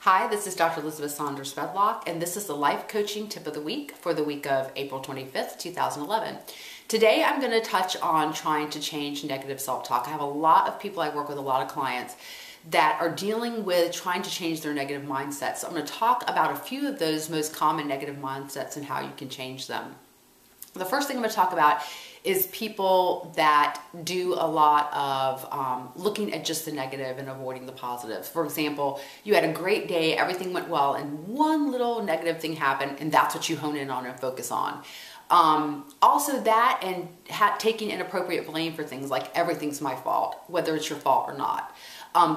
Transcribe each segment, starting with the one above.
Hi, this is Dr. Lisabeth Medlock, and this is the Life Coaching Tip of the Week for the week of April 25th, 2011. Today, I'm going to touch on trying to change negative self-talk. I have a lot of people, I work with a lot of clients that are dealing with trying to change their negative mindsets. So I'm going to talk about a few of those most common negative mindsets and how you can change them. The first thing I'm going to talk about is people that do a lot of looking at just the negative and avoiding the positives. For example, you had a great day, everything went well, and one little negative thing happened, and that's what you hone in on and focus on. Also that and taking inappropriate blame for things like everything's my fault, whether it's your fault or not.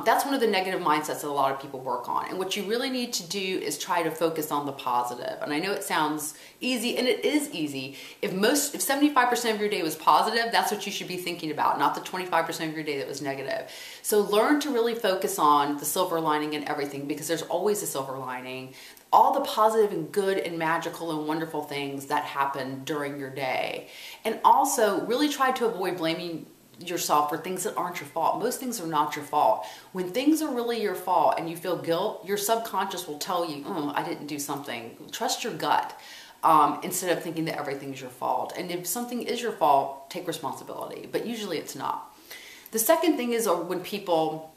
That's one of the negative mindsets that a lot of people work on. And what you really need to do is try to focus on the positive. And I know it sounds easy, and it is easy. If 75% of your day was positive, that's what you should be thinking about, not the 25% of your day that was negative. So learn to really focus on the silver lining in everything, because there's always a silver lining. All the positive and good and magical and wonderful things that happen during your day. And also really try to avoid blaming yourself for things that aren't your fault. Most things are not your fault. When things are really your fault and you feel guilt, your subconscious will tell you, oh, I didn't do something. Trust your gut instead of thinking that everything's your fault. And if something is your fault, take responsibility. But usually it's not. The second thing is when people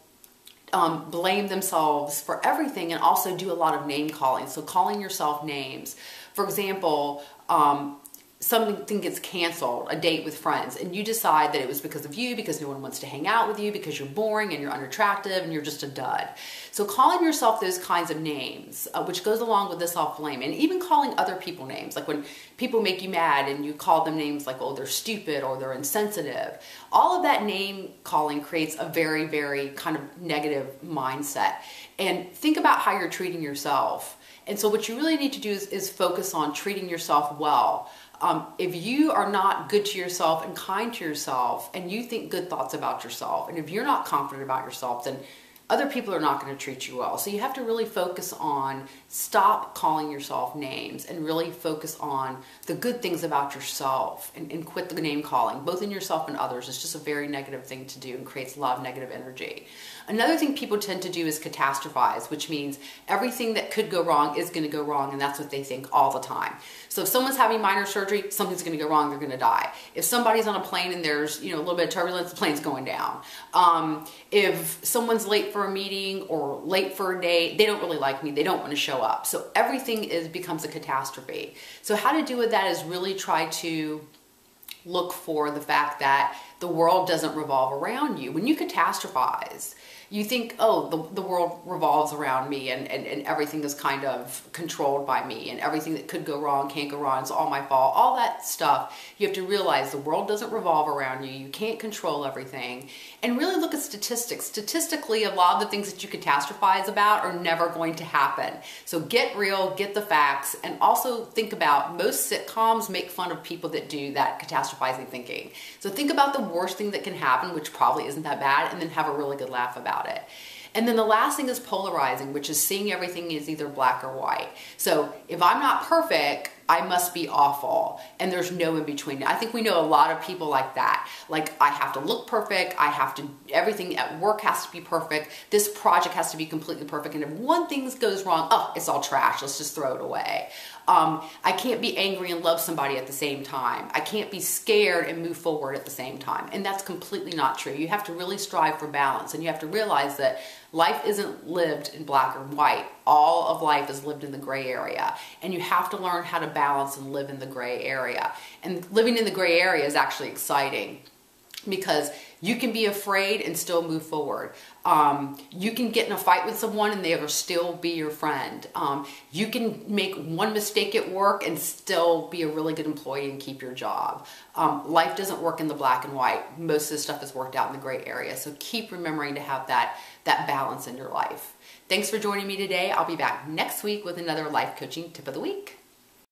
blame themselves for everything and also do a lot of name calling. So calling yourself names. For example, something gets canceled, a date with friends, and you decide that it was because of you, because no one wants to hang out with you, because you're boring and you're unattractive and you're just a dud. So calling yourself those kinds of names, which goes along with the self-blame, and even calling other people names, like when people make you mad and you call them names like, oh, they're stupid or they're insensitive. All of that name calling creates a very, very kind of negative mindset. And think about how you're treating yourself. And so what you really need to do is focus on treating yourself well. If you are not good to yourself and kind to yourself, and you think good thoughts about yourself, and if you're not confident about yourself, then other people are not going to treat you well. So you have to really focus on stop calling yourself names and really focus on the good things about yourself and quit the name calling, both in yourself and others. It's just a very negative thing to do and creates a lot of negative energy. Another thing people tend to do is catastrophize, which means everything that could go wrong is going to go wrong, and that's what they think all the time. So if someone's having minor surgery, something's going to go wrong, they're going to die. If somebody's on a plane and there's a little bit of turbulence, the plane's going down. If someone's late for a meeting or late for a day, they don't really like me, they don't want to show up. So everything becomes a catastrophe. So how to deal with that is really try to look for the fact that the world doesn't revolve around you. When you catastrophize, you think, oh, the world revolves around me and everything is kind of controlled by me and everything that could go wrong can't go wrong, it's all my fault. All that stuff, you have to realize the world doesn't revolve around you. You can't control everything. And really look at statistics. Statistically, a lot of the things that you catastrophize about are never going to happen. So get real, get the facts, and also think about most sitcoms make fun of people that do that catastrophizing thinking. So think about the worst thing that can happen, which probably isn't that bad, and then have a really good laugh about it. And then the last thing is polarizing, which is seeing everything as either black or white. So if I'm not perfect, I must be awful, and there's no in between. I think we know a lot of people like that. Like, I have to look perfect, everything at work has to be perfect, this project has to be completely perfect, and if one thing goes wrong, oh, it's all trash, let's just throw it away. I can't be angry and love somebody at the same time. I can't be scared and move forward at the same time. And that's completely not true. You have to really strive for balance, and you have to realize that life isn't lived in black or white. All of life is lived in the gray area. And you have to learn how to balance and live in the gray area. And living in the gray area is actually exciting, because you can be afraid and still move forward. You can get in a fight with someone and they will still be your friend. You can make one mistake at work and still be a really good employee and keep your job. Life doesn't work in the black and white. Most of the stuff is worked out in the gray area. So keep remembering to have that balance in your life. Thanks for joining me today. I'll be back next week with another life coaching tip of the week.